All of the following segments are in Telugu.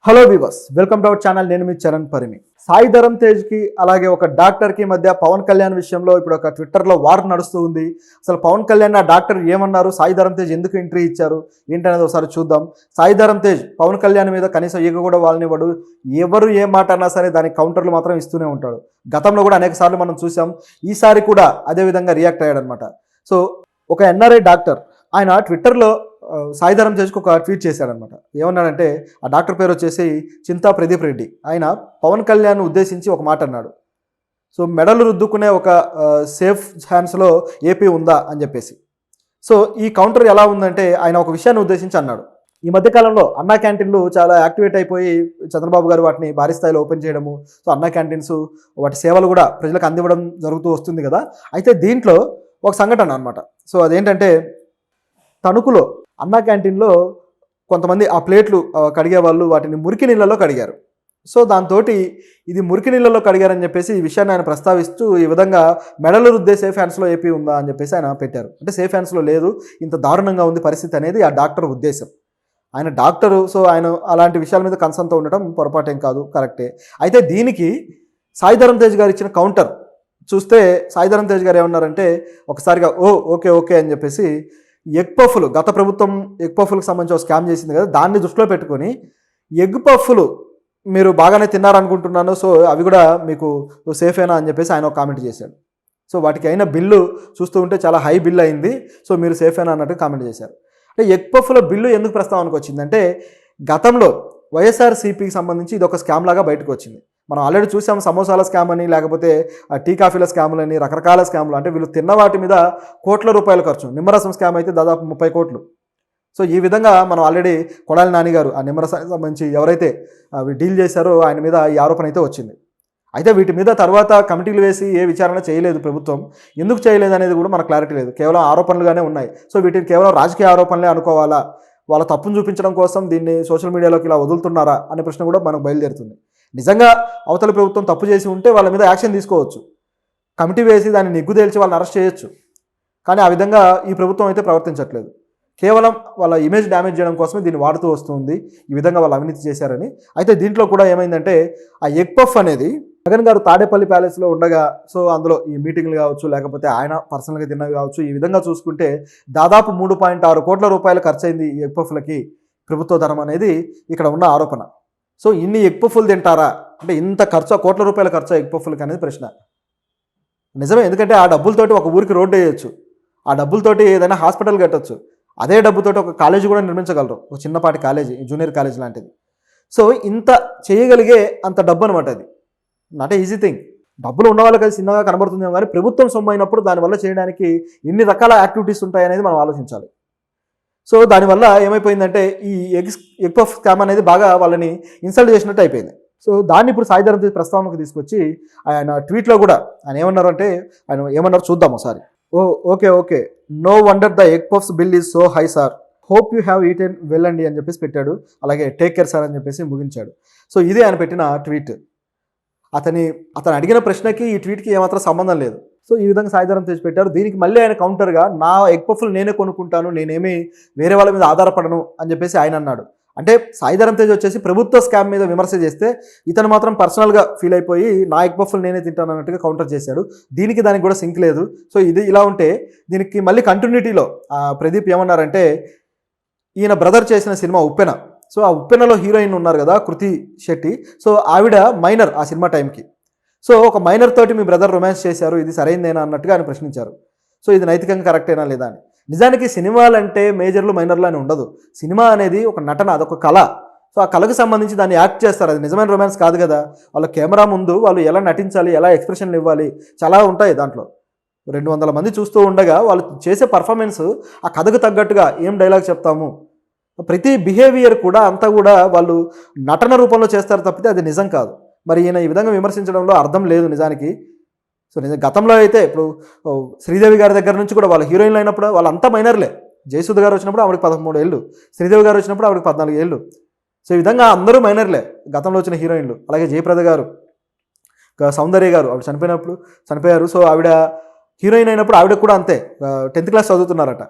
Hello viewers, welcome to our channel. నేను మీ చరణ్ పరిమి. సాయి ధరమ్ తేజ్కి అలాగే ఒక డాక్టర్కి మధ్య పవన్ కళ్యాణ్ విషయంలో ఇప్పుడు ఒక ట్విట్టర్లో వార్ నడుస్తూ ఉంది. అసలు పవన్ కళ్యాణ్ ఆ డాక్టర్ ఏమన్నారు, సాయి ధరమ్ తేజ్ ఎందుకు ఎంట్రీ ఇచ్చారు ఏంటనేది ఒకసారి చూద్దాం. సాయి ధరమ్ తేజ్ పవన్ కళ్యాణ్ మీద కనీసం ఈగ కూడా వాళ్ళనివ్వడు. ఎవరు ఏ మాట అన్నా సరే దానికి కౌంటర్లు మాత్రం ఇస్తూనే ఉంటాడు. గతంలో కూడా అనేక సార్లు మనం చూసాం. ఈసారి కూడా అదే విధంగా రియాక్ట్ అయ్యాడనమాట. సో ఒక ఎన్ఆర్ఐ డాక్టర్ ఆయన ట్విట్టర్లో సాయి ధరమ్ తేజ్కి ఒక ట్వీట్ చేశాడనమాట. ఏమన్నాడంటే, ఆ డాక్టర్ పేరు వచ్చేసి చింతా ప్రదీప్ రెడ్డి. ఆయన పవన్ కళ్యాణ్ ఉద్దేశించి ఒక మాట అన్నాడు. సో మెడలు రుద్దుకునే ఒక సేఫ్ హ్యాండ్స్లో ఏపీ ఉందా అని చెప్పేసి. సో ఈ కౌంటర్ ఎలా ఉందంటే, ఆయన ఒక విషయాన్ని ఉద్దేశించి అన్నాడు. ఈ మధ్యకాలంలో అన్నా క్యాంటీన్లు చాలా యాక్టివేట్ అయిపోయి చంద్రబాబు గారు వాటిని భారీ స్థాయిలో ఓపెన్ చేయడము, సో అన్నా క్యాంటీన్స్ వాటి సేవలు కూడా ప్రజలకు అందివ్వడం జరుగుతూ వస్తుంది కదా. అయితే దీంట్లో ఒక సంఘటన అనమాట. సో అదేంటంటే, తణుకులో అన్నా క్యాంటీన్లో కొంతమంది ఆ ప్లేట్లు కడిగే వాళ్ళు వాటిని మురికి నీళ్ళలో కడిగారు. సో దాంతో ఇది మురికి నీళ్ళలో కడిగారని చెప్పేసి ఈ విషయాన్ని ఆయన ప్రస్తావిస్తూ ఈ విధంగా మెడలు రుద్దే సేఫ్ హ్యాండ్స్లో ఏపీ ఉందా అని చెప్పేసి ఆయన పెట్టారు. అంటే సేఫ్ హ్యాండ్స్లో లేదు, ఇంత దారుణంగా ఉంది పరిస్థితి అనేది ఆ డాక్టర్ ఉద్దేశం. ఆయన డాక్టరు, సో ఆయన అలాంటి విషయాల మీద కన్సర్న్తో ఉండటం పొరపాటేం కాదు, కరెక్టే. అయితే దీనికి సాయి ధరమ్ తేజ్ గారు ఇచ్చిన కౌంటర్ చూస్తే, సాయి ధరమ్ తేజ్ గారు ఏమన్నారంటే, ఒకసారిగా ఓకే అని చెప్పేసి ఎగ్ పఫ్లు, గత ప్రభుత్వం ఎగ్ పఫ్లకు సంబంధించి ఒక స్కామ్ చేసింది కదా, దాన్ని దృష్టిలో పెట్టుకొని ఎగ్ పఫ్లు మీరు బాగానే తిన్నారనుకుంటున్నాను, సో అవి కూడా మీకు సేఫేనా అని చెప్పేసి ఆయన ఒక కామెంట్ చేశాడు. సో వాటికి అయిన బిల్లు చూస్తూ ఉంటే చాలా హై బిల్ అయింది, సో మీరు సేఫేనా అన్నట్టు కామెంట్ చేశారు. అంటే ఎగ్ పఫ్ల బిల్లు ఎందుకు ప్రస్తావనకు వచ్చిందంటే, గతంలో వైఎస్ఆర్సీపీకి సంబంధించి ఇది ఒక స్కామ్ లాగా బయటకు వచ్చింది. మనం ఆల్రెడీ చూసాం, సమోసాల స్కామ్ అని, లేకపోతే టీ కాఫీల స్కాములు అని, రకరకాల స్కాములు. అంటే వీళ్ళు తిన్న వాటి మీద కోట్ల రూపాయల ఖర్చు. నిమ్మరసం స్కామ్ అయితే దాదాపు 30 కోట్లు. సో ఈ విధంగా మనం ఆల్రెడీ కొడాలి నాని గారు ఆ నిమ్మరసానికి సంబంధించి ఎవరైతే అవి డీల్ చేశారో ఆయన మీద ఈ ఆరోపణ అయితే వచ్చింది. అయితే వీటి మీద తర్వాత కమిటీలు వేసి ఏ విచారణ చేయలేదు ప్రభుత్వం. ఎందుకు చేయలేదు అనేది కూడా మనకు క్లారిటీ లేదు, కేవలం ఆరోపణలుగానే ఉన్నాయి. సో వీటిని కేవలం రాజకీయ ఆరోపణలే అనుకోవాలా, వాళ్ళ తప్పును చూపించడం కోసం దీన్ని సోషల్ మీడియాలోకి ఇలా వదులుతున్నారా అనే ప్రశ్న కూడా మనకు బయలుదేరుతుంది. నిజంగా అవతల ప్రభుత్వం తప్పు చేసి ఉంటే వాళ్ళ మీద యాక్షన్ తీసుకోవచ్చు, కమిటీ వేసి దాన్ని నిగ్గు తేల్చి వాళ్ళని అరెస్ట్ చేయొచ్చు. కానీ ఆ విధంగా ఈ ప్రభుత్వం అయితే ప్రవర్తించట్లేదు. కేవలం వాళ్ళ ఇమేజ్ డ్యామేజ్ చేయడం కోసమే దీన్ని వాడుతూ వస్తుంది, ఈ విధంగా వాళ్ళు అవినీతి చేశారని. అయితే దీంట్లో కూడా ఏమైందంటే, ఆ ఎగ్ పఫ్ అనేది జగన్ గారు తాడేపల్లి ప్యాలెస్లో ఉండగా, సో అందులో ఈ మీటింగ్లు కావచ్చు, లేకపోతే ఆయన పర్సనల్గా తిన్నవి కావచ్చు, ఈ విధంగా చూసుకుంటే దాదాపు 3.6 కోట్ల రూపాయలు ఖర్చయింది ఈ ఎగ్ పఫ్లకి ప్రభుత్వ ధనం అనేది ఇక్కడ ఉన్న ఆరోపణ. సో ఇన్ని ఎగ్ పఫ్లు తింటారా అంటే, ఇంత ఖర్చు, కోట్ల రూపాయల ఖర్చు ఎగ్ పఫ్లకి అనేది ప్రశ్న. నిజమే, ఎందుకంటే ఆ డబ్బులతోటి ఒక ఊరికి రోడ్డు వేయచ్చు, ఆ డబ్బులతోటి ఏదైనా హాస్పిటల్ కట్టచ్చు, అదే డబ్బుతోటి ఒక కాలేజీ కూడా నిర్మించగలరు, ఒక చిన్నపాటి కాలేజీ, జూనియర్ కాలేజ్ లాంటిది. సో ఇంత చేయగలిగే అంత డబ్బు అనమాట అది. Not easy thing. డబ్బులు ఉన్న వాళ్ళకి అది చిన్నగా కనబడుతుందేమో, కానీ ప్రభుత్వం సొమ్ము అయినప్పుడు దానివల్ల చేయడానికి ఎన్ని రకాల యాక్టివిటీస్ ఉంటాయనేది మనం ఆలోచించాలి. సో దానివల్ల ఏమైపోయిందంటే, ఈ ఎగ్ పఫ్ స్కామ్ అనేది బాగా వాళ్ళని ఇన్సల్ట్ చేసినట్టు అయిపోయింది. సో దాన్ని ఇప్పుడు సాయి ధరమ్ తేజ్ ప్రస్తావనకు తీసుకొచ్చి ఆయన ట్వీట్లో కూడా ఆయన ఏమన్నారు అంటే, ఆయన ఏమన్నారు చూద్దాం ఒకసారి. Okay no wonder the egg puffs bill is so high sir, hope you have eaten well అండి అని చెప్పేసి పెట్టాడు. అలాగే టేక్ కేర్ సార్ అని చెప్పేసి ముగించాడు. సో ఇదే ఆయన పెట్టిన ట్వీట్. అతను అడిగిన ప్రశ్నకి ఈ ట్వీట్కి ఏమాత్రం సంబంధం లేదు. సో ఈ విధంగా సాయి ధరమ్ తేజ్ పెట్టారు. దీనికి మళ్ళీ ఆయన కౌంటర్గా, నా ఎగ్ పఫ్లు నేనే కొనుక్కుంటాను, నేనేమి వేరే వాళ్ళ మీద ఆధారపడను అని చెప్పేసి ఆయన అన్నాడు. అంటే సాయి ధరమ్ తేజ్ వచ్చేసి ప్రభుత్వ స్కామ్ మీద విమర్శ చేస్తే, ఇతను మాత్రం పర్సనల్గా ఫీల్ అయిపోయి నా ఎగ్ పఫ్లు నేనే తింటాను అన్నట్టుగా కౌంటర్ చేశాడు. దానికి కూడా సింక్ లేదు. సో ఇది ఇలా ఉంటే, దీనికి మళ్ళీ కంటిన్యూటీలో ప్రదీప్ ఏమన్నారంటే, ఈయన బ్రదర్ చేసిన సినిమా ఉప్పెన, సో ఆ ఉప్పెనలో హీరోయిన్ ఉన్నారు కదా కృతి శెట్టి, సో ఆవిడ మైనర్ ఆ సినిమా టైంకి. సో ఒక మైనర్ తోటి మీ బ్రదర్ రొమాన్స్ చేశారు, ఇది సరైందేనా అన్నట్టుగా ఆయన ప్రశ్నించారు. సో ఇది నైతికంగా కరెక్టేనా లేదా అని. నిజానికి సినిమాలంటే మేజర్లు మైనర్లు అని ఉండదు. సినిమా అనేది ఒక నటన, అదొక కళ. సో ఆ కళకు సంబంధించి దాన్ని యాక్ట్ చేస్తారు, అది నిజమైన రొమాన్స్ కాదు కదా. వాళ్ళ కెమెరా ముందు వాళ్ళు ఎలా నటించాలి, ఎలా ఎక్స్ప్రెషన్లు ఇవ్వాలి, చాలా ఉంటాయి దాంట్లో. 200 మంది చూస్తూ ఉండగా వాళ్ళు చేసే పర్ఫార్మెన్స్ ఆ కథకు తగ్గట్టుగా ఏం డైలాగ్ చెప్తాము, ప్రతి బిహేవియర్ కూడా అంతా కూడా వాళ్ళు నటన రూపంలో చేస్తారు తప్పితే అది నిజం కాదు. మరి ఈయన ఈ విధంగా విమర్శించడంలో అర్థం లేదు నిజానికి. సో గతంలో అయితే ఇప్పుడు శ్రీదేవి గారి దగ్గర నుంచి కూడా వాళ్ళ హీరోయిన్లు అయినప్పుడు వాళ్ళంతా మైనర్లే. జయసుధ గారు వచ్చినప్పుడు ఆవిడకి 13 ఏళ్ళు, శ్రీదేవి గారు వచ్చినప్పుడు ఆవిడకి 14 ఏళ్ళు. సో ఈ విధంగా అందరూ మైనర్లే గతంలో వచ్చిన హీరోయిన్లు. అలాగే జయప్రద గారు, సౌందర్య గారు ఆవిడ చనిపోయారు. సో ఆవిడ హీరోయిన్ అయినప్పుడు ఆవిడకు కూడా అంతే, 10th క్లాస్ చదువుతున్నారట.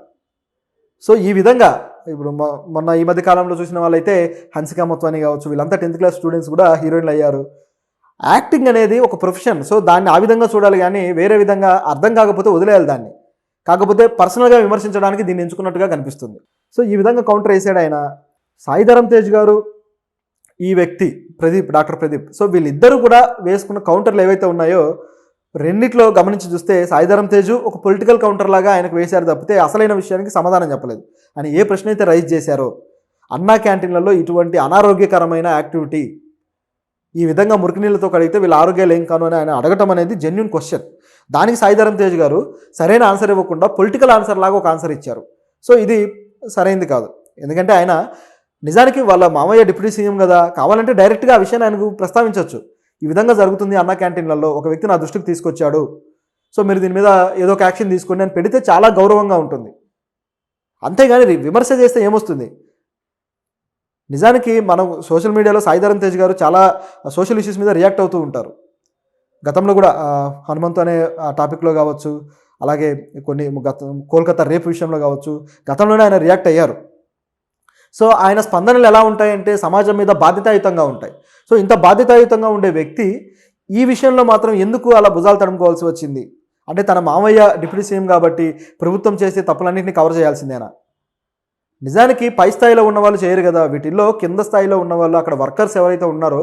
సో ఈ విధంగా ఇప్పుడు మొన్న ఈ మధ్య కాలంలో చూసిన వాళ్ళైతే హన్సికా మొత్వాని కావచ్చు, వీళ్ళంతా 10th క్లాస్ స్టూడెంట్స్ కూడా హీరోయిన్లు అయ్యారు. యాక్టింగ్ అనేది ఒక ప్రొఫెషన్. సో దాన్ని ఆ విధంగా చూడాలి కానీ వేరే విధంగా అర్థం కాకపోతే వదిలేయాలి దాన్ని. కాకపోతే పర్సనల్గా విమర్శించడానికి దీన్ని ఎంచుకున్నట్టుగా కనిపిస్తుంది. సో ఈ విధంగా కౌంటర్ వేసాడు ఆయన. సాయిధరమ్ తేజ్ గారు, ఈ వ్యక్తి ప్రదీప్, డాక్టర్ ప్రదీప్, సో వీళ్ళిద్దరూ కూడా వేసుకున్న కౌంటర్లు ఏవైతే ఉన్నాయో రెండిట్లో గమనించి చూస్తే సాయిధరమ్ తేజు ఒక పొలిటికల్ కౌంటర్ లాగా ఆయనకు వేశారు తప్పితే అసలైన విషయానికి సమాధానం చెప్పలేదు. అని ఏ ప్రశ్న అయితే రైజ్ చేశారో, అన్నా క్యాంటీన్లలో ఇటువంటి అనారోగ్యకరమైన యాక్టివిటీ ఈ విధంగా మురికినీళ్ళతో కడిగితే వీళ్ళ ఆరోగ్యాలు ఏం కాను అని ఆయన అడగటం అనేది జెన్యూన్ క్వశ్చన్. దానికి సాయిధరమ్ తేజ్ గారు సరైన ఆన్సర్ ఇవ్వకుండా పొలిటికల్ ఆన్సర్ లాగా ఒక ఆన్సర్ ఇచ్చారు. సో ఇది సరైనది కాదు. ఎందుకంటే ఆయన నిజానికి వాళ్ళ మామయ్య డిప్యూటీ సీఎం కదా, కావాలంటే డైరెక్ట్గా ఆ విషయాన్ని ఆయనకు ప్రస్తావించవచ్చు. ఈ విధంగా జరుగుతుంది అన్నా క్యాంటీన్లలో, ఒక వ్యక్తి నా దృష్టికి తీసుకొచ్చాడు, సో మీరు దీని మీద ఏదో ఒక యాక్షన్ తీసుకోండి అని పెడితే చాలా గౌరవంగా ఉంటుంది. అంతేగాని విమర్శ చేస్తే ఏమొస్తుంది? నిజానికి మనం సోషల్ మీడియాలో సాయిధరమ్ తేజ్ గారు చాలా సోషల్ ఇష్యూస్ మీద రియాక్ట్ అవుతూ ఉంటారు. గతంలో కూడా హనుమంతు అనే టాపిక్లో కావచ్చు, అలాగే కొన్ని కోల్కతా రేపు విషయంలో కావచ్చు, గతంలోనే ఆయన రియాక్ట్ అయ్యారు. సో ఆయన స్పందనలు ఎలా ఉంటాయంటే సమాజం మీద బాధ్యతాయుతంగా ఉంటాయి. సో ఇంత బాధ్యతాయుతంగా ఉండే వ్యక్తి ఈ విషయంలో మాత్రం ఎందుకు అలా భుజాలు తడుముకోవాల్సి వచ్చింది? అంటే తన మామయ్య డిప్యూటీ సీఎం కాబట్టి ప్రభుత్వం చేసే తప్పులన్నింటినీ కవర్ చేయాల్సిందేనా? నిజానికి పై స్థాయిలో ఉన్న వాళ్ళు చేయరు కదా, వీటిల్లో కింద స్థాయిలో ఉన్న వాళ్ళు, అక్కడ వర్కర్స్ ఎవరైతే ఉన్నారో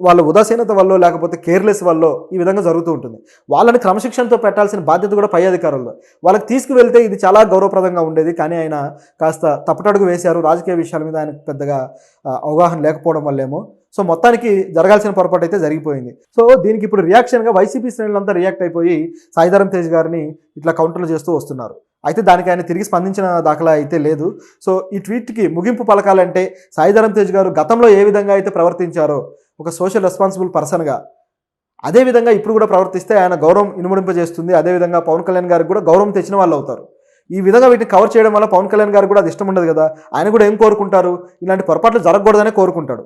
వాళ్ళ ఉదాసీనత వల్ల లేకపోతే కేర్లెస్ వల్ల ఈ విధంగా జరుగుతూ ఉంటుంది. వాళ్ళని క్రమశిక్షణతో పెట్టాల్సిన బాధ్యత కూడా పై అధికారుల్లో. వాళ్ళకి తీసుకువెళ్తే ఇది చాలా గౌరవప్రదంగా ఉండేది. కానీ ఆయన కాస్త తప్పటడుగు వేశారు. రాజకీయ విషయాల మీద ఆయనకు పెద్దగా అవగాహన లేకపోవడం వల్లేమో. సో మొత్తానికి జరగాల్సిన పొరపాటు అయితే జరిగిపోయింది. సో దీనికి ఇప్పుడు రియాక్షన్గా వైసీపీ శ్రేణులంతా రియాక్ట్ అయిపోయి సాయిధరమ్ తేజ్ గారిని ఇట్లా కౌంటర్లు చేస్తూ వస్తున్నారు. అయితే దానికి ఆయన తిరిగి స్పందించిన దాఖలా అయితే లేదు. సో ఈ ట్వీట్కి ముగింపు పలకాలంటే సాయిధరమ్ తేజ్ గారు గతంలో ఏ విధంగా అయితే ప్రవర్తించారో ఒక సోషల్ రెస్పాన్సిబుల్ పర్సన్గా, అదేవిధంగా ఇప్పుడు కూడా ప్రవర్తిస్తే ఆయన గౌరవం ఇనుమడింపజేస్తుంది. అదేవిధంగా పవన్ కళ్యాణ్ గారికి కూడా గౌరవం తెచ్చిన వాళ్ళు అవుతారు. ఈ విధంగా వీటిని కవర్ చేయడం వల్ల పవన్ కళ్యాణ్ గారికి కూడా అది ఇష్టం ఉండదు కదా. ఆయన కూడా ఏం కోరుకుంటారు? ఇలాంటి పొరపాట్లు జరగకూడదనే కోరుకుంటాడు.